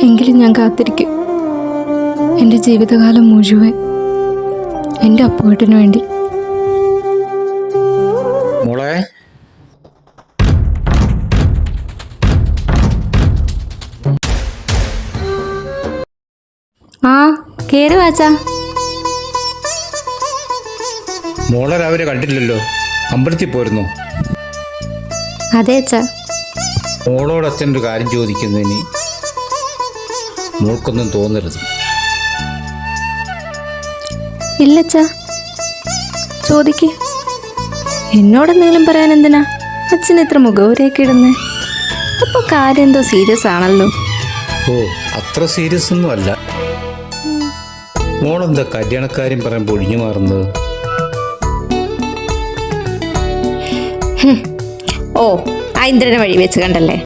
എങ്കിലും ഞാൻ കാത്തിരിക്കും എൻ്റെ ജീവിതകാലം മുഴുവൻ എൻ്റെ അപ്പുവേട്ടന് വേണ്ടി. മോളെ, ആ കേറി വാച്ചാ. മോളെ രാവിലെ കണ്ടില്ലല്ലോ, അമ്പലത്തിൽ പോയിരുന്നു. അതെ അച്ഛാ. മോളോട് അച്ഛനൊരു കാര്യം ചോദിക്കുന്നതിന് മോൾക്കൊന്നും തോന്നരുത്. ഇല്ലച്ചാ, ചോദിക്ക്. എന്നോടെന്തെങ്കിലും പറയാൻ എന്തിനാ അച്ഛൻ ഇത്ര മുഖവരെയൊക്കെ ഇടുന്നേ? അപ്പൊ കാര്യം എന്തോ സീരിയസ് ആണല്ലോ. ഓ, അത്ര സീരിയസ് ഒന്നും അല്ല. മോളെന്താ കല്യാണക്കാര്യം പറയുമ്പോൾ ഒഴിഞ്ഞു മാറുന്നത്? ഓ, ആ ഇന്ദ്രനെ വഴി വെച്ച് കണ്ടല്ലേ.